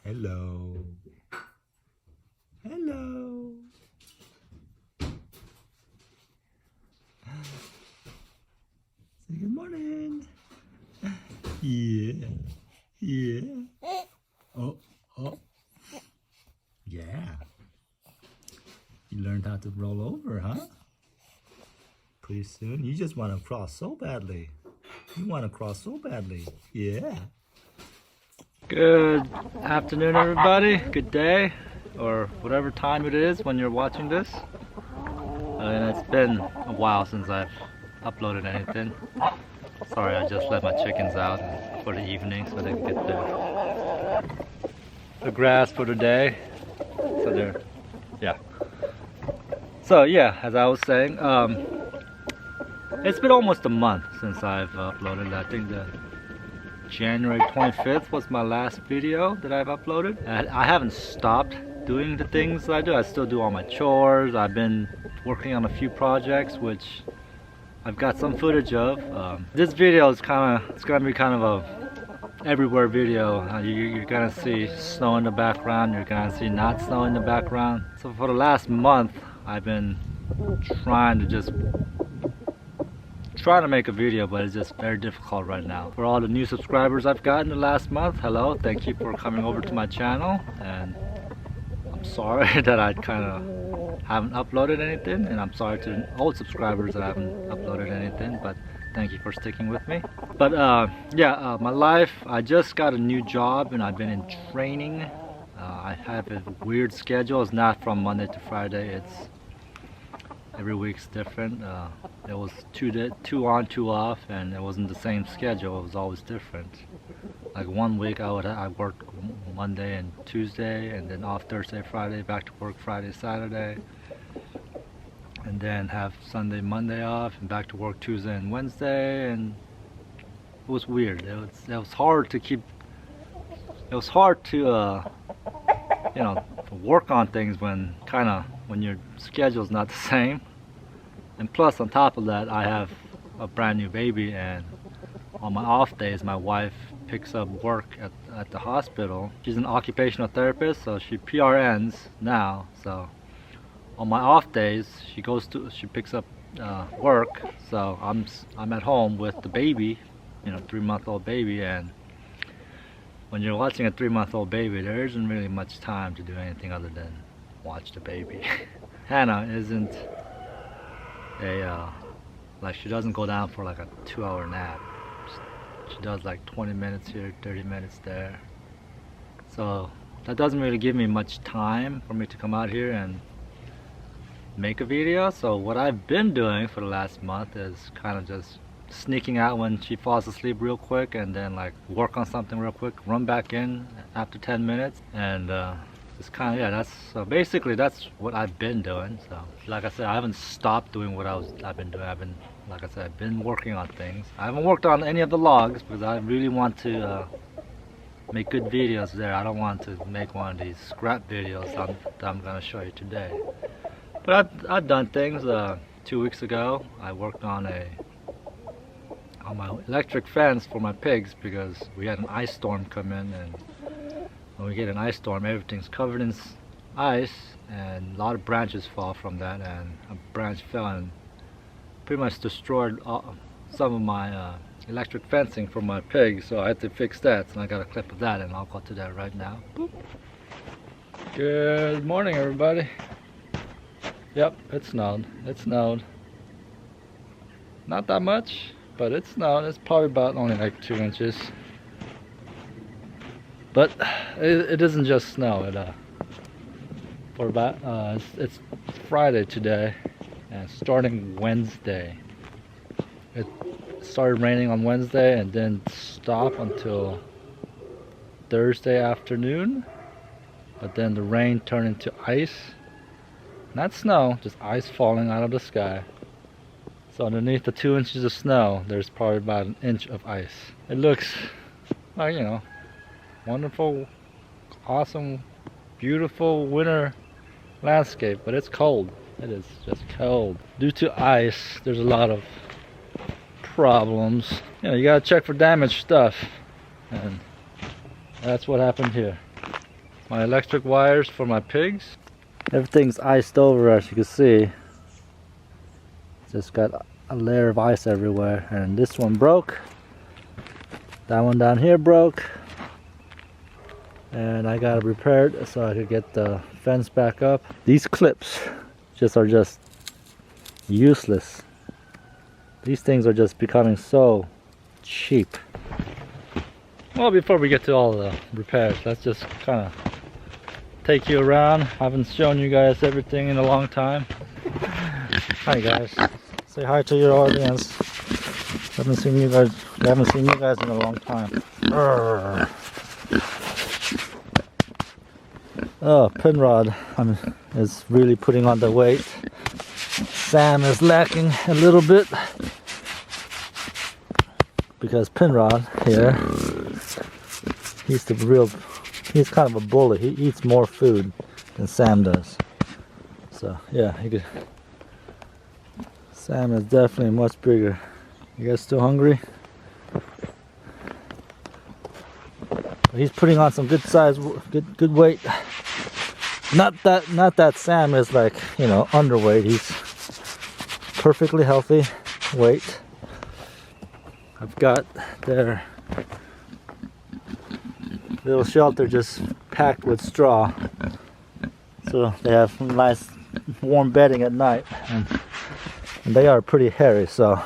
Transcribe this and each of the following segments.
Hello. Hello. Say good morning. Yeah. Yeah. Oh. Yeah. You learned how to roll over, huh? Pretty soon. You just want to cross so badly. You want to cross so badly. Yeah. Good afternoon, everybody. Good day, or whatever time it is when you're watching this. And it's been a while since I've uploaded anything. Sorry, I just let my chickens out for the evening so they can get the grass for the day. So they're, yeah. So yeah, as I was saying, it's been almost a month since I've uploaded. I think the January 25th was my last video that I've uploaded. And I haven't stopped doing the things I do. I still do all my chores. I've been working on a few projects which I've got some footage of. This video is it's gonna be kind of a everywhere video. You're gonna see snow in the background, you're gonna see not snow in the background. So for the last month I've been trying to make a video, but it's just very difficult right now. For all the new subscribers I've gotten the last month, hello, thank you for coming over to my channel, and I'm sorry that I kind of haven't uploaded anything, and I'm sorry to the old subscribers that I haven't uploaded anything, but thank you for sticking with me. But yeah, my life, I just got a new job and I've been in training. I have a weird schedule. It's not from Monday to Friday, it's every week's different. It was 2 on, 2 off, and it wasn't the same schedule. It was always different. Like 1 week I worked Monday and Tuesday, and then off Thursday, Friday, back to work Friday, Saturday, and then have Sunday, Monday off, and back to work Tuesday and Wednesday. And it was weird. It was hard to keep. It was hard to you know, work on things when your schedule's not the same. And plus, on top of that, I have a brand new baby, and on my off days my wife picks up work at the hospital. She's an occupational therapist, so she PRNs now. So on my off days she picks up work, so I'm at home with the baby, you know, 3-month-old baby. And when you're watching a 3-month-old baby, there isn't really much time to do anything other than watch the baby. Hannah isn't like, she doesn't go down for like a 2-hour nap. She does like 20 minutes here, 30 minutes there. So that doesn't really give me much time for me to come out here and make a video. So what I've been doing for the last month is kind of just sneaking out when she falls asleep real quick, and then like work on something real quick, run back in after 10 minutes, and it's kind of, yeah, so basically that's what I've been doing. So like I said, I haven't stopped doing what I've been doing. Like I said, I've been working on things. I haven't worked on any of the logs because I really want to make good videos there. I don't want to make one of these scrap videos that I'm gonna show you today. But I've done things. 2 weeks ago I worked on my electric fence for my pigs, because we had an ice storm come in, and when we get an ice storm, everything's covered in ice, and a lot of branches fall from that, and a branch fell and pretty much destroyed some of my electric fencing for my pigs. So I had to fix that, and I got a clip of that, and I'll go to that right now. Boop. Good morning, everybody. Yep, it snowed. It snowed. Not that much, but it snowed. It's probably about only like 2 inches. But it isn't just snow. It's Friday today, and starting Wednesday. It started raining on Wednesday and then stopped until Thursday afternoon. But then the rain turned into ice. Not snow, just ice falling out of the sky. So underneath the 2 inches of snow, there's probably about 1 inch of ice. It looks like, you know, wonderful, awesome, beautiful winter landscape, but it's cold. It is just cold. Due to ice, there's a lot of problems. You know, you gotta check for damaged stuff, and that's what happened here. my electric wires for my pigs. Everything's iced over, as you can see. Just got a layer of ice everywhere, and this one broke. That one down here broke, and I got it repaired so I could get the fence back up. These clips are just useless. These things are just becoming so cheap. Well, before we get to all the repairs, let's just kind of take you around. I haven't shown you guys everything in a long time. Hi guys, say hi to your audience. Haven't seen you guys in a long time. Urgh. Oh, Pinrod is really putting on the weight. Sam is lacking a little bit because Pinrod here, he's kind of a bully. He eats more food than Sam does. So yeah, Sam is definitely much bigger. You guys still hungry? He's putting on some good size, good weight. Not that Sam is like, you know, underweight. He's perfectly healthy weight. I've got their little shelter just packed with straw, so they have nice warm bedding at night, and they are pretty hairy, so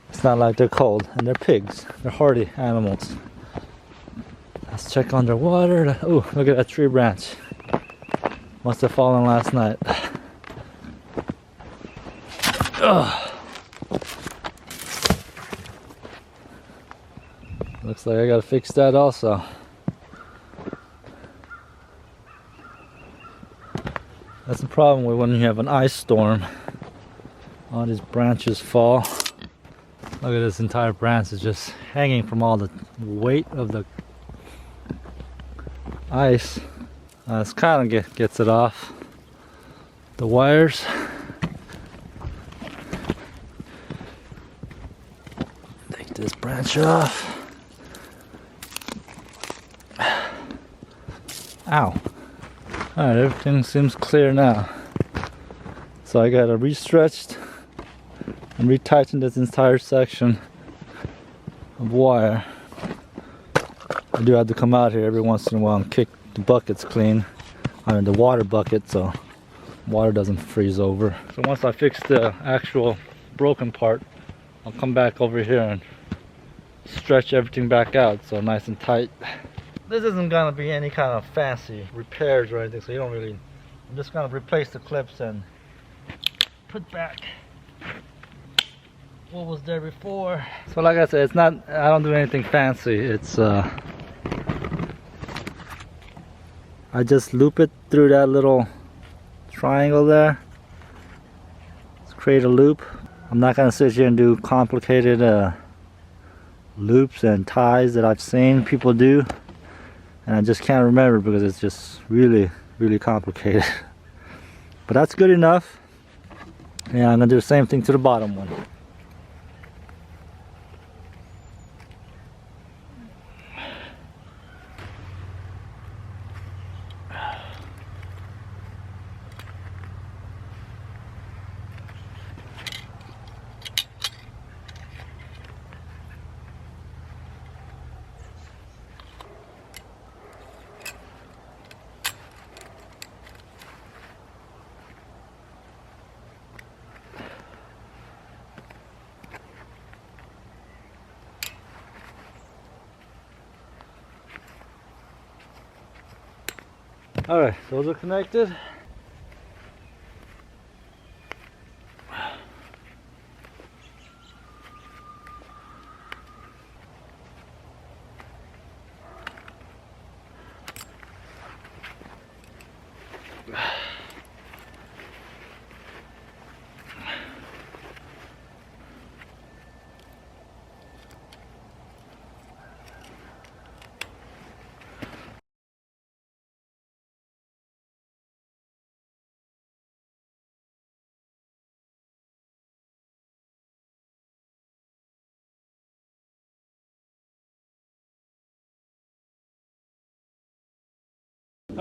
it's not like they're cold. And they're pigs, they're hardy animals. Let's check on their water. Oh, look at that tree branch. Must have fallen last night. Ugh. Looks like I gotta fix that also. That's the problem with when you have an ice storm. All these branches fall. Look at this entire branch is just hanging from all the weight of the ice. This kind of gets it off the wires. Take this branch off. Ow. Alright, everything seems clear now. So I gotta re-stretch and retighten this entire section of wire. I do have to come out here every once in a while and kick the buckets clean. I mean the water bucket, so water doesn't freeze over. So once I fix the actual broken part, I'll come back over here and stretch everything back out so nice and tight. This isn't gonna be any kind of fancy repairs or anything, so you don't really, I'm just gonna replace the clips and put back what was there before. So like I said, it's not, I don't do anything fancy. It's I just loop it through that little triangle there. Let's create a loop. I'm not gonna sit here and do complicated loops and ties that I've seen people do, and I just can't remember because it's just really complicated. But that's good enough. Yeah, I'm gonna do the same thing to the bottom one. Alright, those are connected.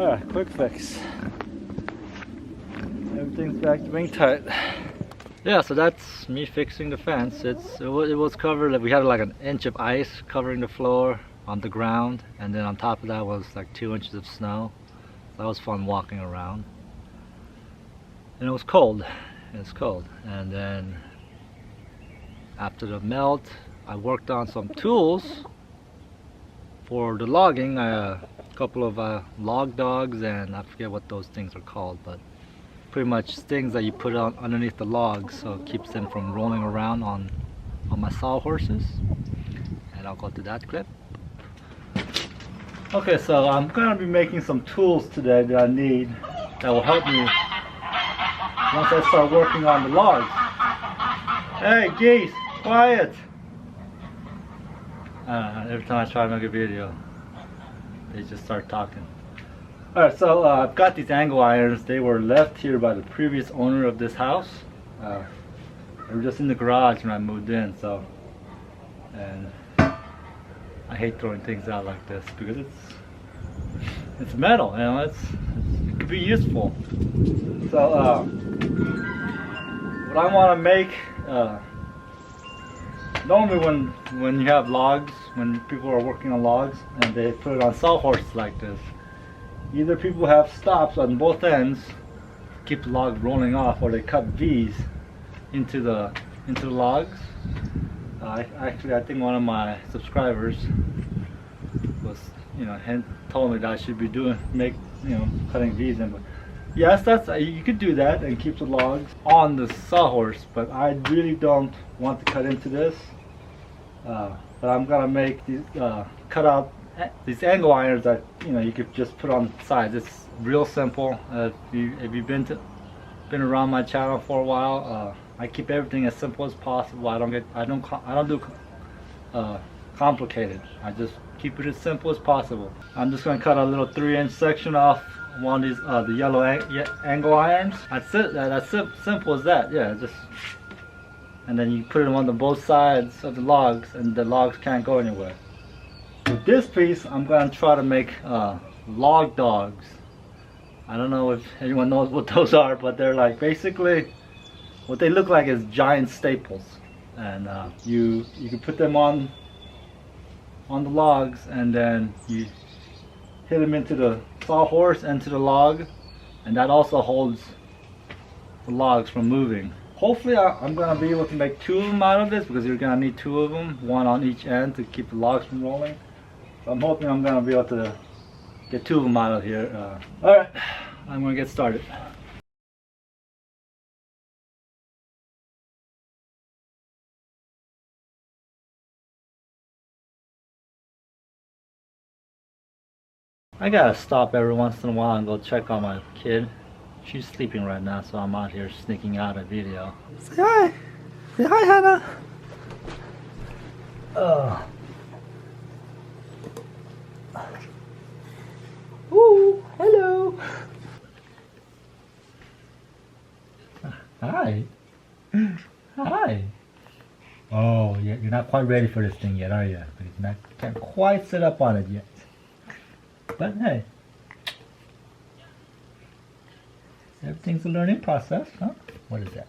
Alright, quick fix. Everything's back to being tight. Yeah, so that's me fixing the fence. It was covered, we had like an inch of ice covering the floor on the ground, and then on top of that was like 2 inches of snow. So that was fun walking around. And it was cold. And then after the melt, I worked on some tools for the logging. A couple of log dogs, and I forget what those things are called, but pretty much things that you put on underneath the logs so it keeps them from rolling around on my sawhorses. And I'll go to that clip. Okay, so I'm gonna be making some tools today that I need that will help me once I start working on the logs. Hey geese, quiet! Every time I try to make a video, they just start talking. Alright, so I've got these angle irons. They were left here by the previous owner of this house. They were just in the garage when I moved in, so, and I hate throwing things out like this because it's metal, you know, it could be useful. So what I want to make, normally when you have logs, when people are working on logs and they put it on sawhorses like this, either people have stops on both ends to keep the log rolling off, or they cut V's into the logs. Actually, I think one of my subscribers was, told me that I should be cutting V's in. But yes, you could do that and keep the logs on the sawhorse, but I really don't want to cut into this. But I'm gonna make these cut out these angle irons that you could just put on the sides. It's real simple. If you've been around my channel for a while, I keep everything as simple as possible. I don't do complicated. I just keep it as simple as possible. I'm just going to cut a little 3-inch section off one of these the yellow angle irons. That's it. That's simple as that. Yeah, and then you put it on both sides of the logs, and the logs can't go anywhere. With this piece, I'm going to try to make log dogs. I don't know if anyone knows what those are, but they're like basically what they look like is giant staples, and you can put them on the logs, and then you hit them into the sawhorse and to the log, and that also holds the logs from moving. Hopefully I'm going to be able to make 2 of them out of this, because you're going to need 2 of them, one on each end to keep the logs from rolling. So I'm hoping I'm going to be able to get 2 of them out of here. Alright, I'm going to get started. I gotta stop every once in a while and go check on my kid. She's sleeping right now, so I'm out here sneaking out a video. Say hi! Say hi, Hannah! Ooh, hello! Hi! Hi! Oh, yeah, you're not quite ready for this thing yet, are you? You can't quite sit up on it yet. But hey, everything's a learning process, huh? What is that?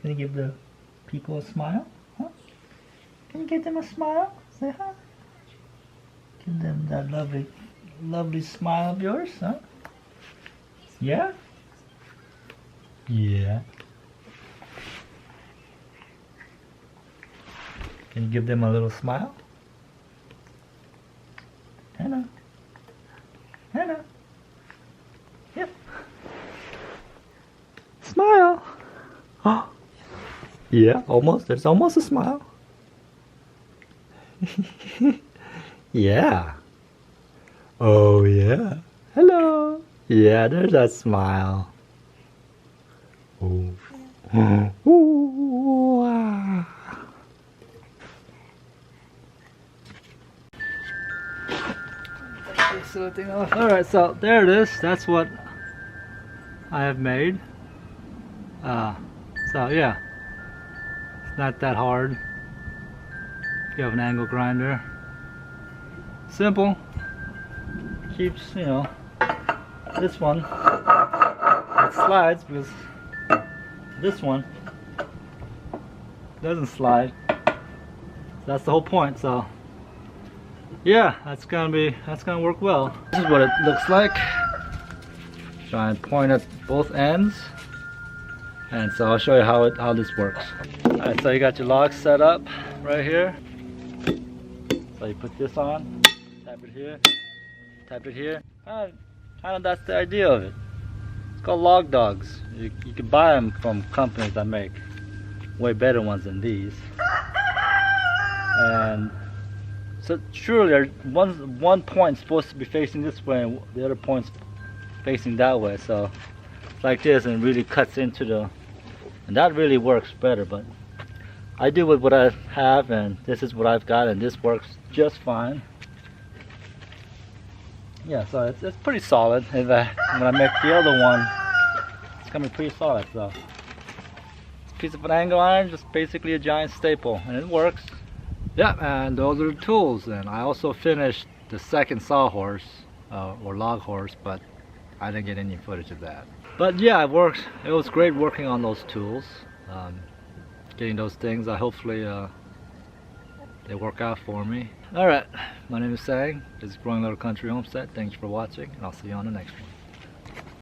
Can you give the people a smile? Huh? Can you give them a smile? Say hi. Give them that lovely, lovely smile of yours, huh? Yeah? Yeah. Can you give them a little smile? Hannah. Hannah. Yep. Smile. Oh. Yeah, almost. There's almost a smile. Yeah. Oh, yeah. Hello. Yeah, there's that smile. Oh. Ooh. Ah. Alright, so there it is. That's what I have made. So yeah, it's not that hard if you have an angle grinder. Simple. keeps, you know, this one, it slides because this one doesn't slide. That's the whole point. So yeah, that's gonna work well. This is what it looks like. Try and point at both ends, and so I'll show you how this works. Alright, so you got your log set up right here. So you put this on, tap it here, tap it here. Kind of that's the idea of it. It's called log dogs. You can buy them from companies that make way better ones than these. And so surely one point supposed to be facing this way and the other point's facing that way. So like this, and it really cuts into the, and that really works better. But I do with what I have, and this is what I've got, and this works just fine. Yeah, so it's pretty solid. When I make the other one, it's gonna be pretty solid. So this piece of an angle iron, just basically a giant staple, and it works. Yeah, and those are the tools. And I also finished the second sawhorse or log horse, but I didn't get any footage of that. But yeah, it worked. It was great working on those tools, getting those things. Hopefully they work out for me. All right, my name is Sang. This is Growing Little Country Homestead. Thanks for watching, and I'll see you on the next one.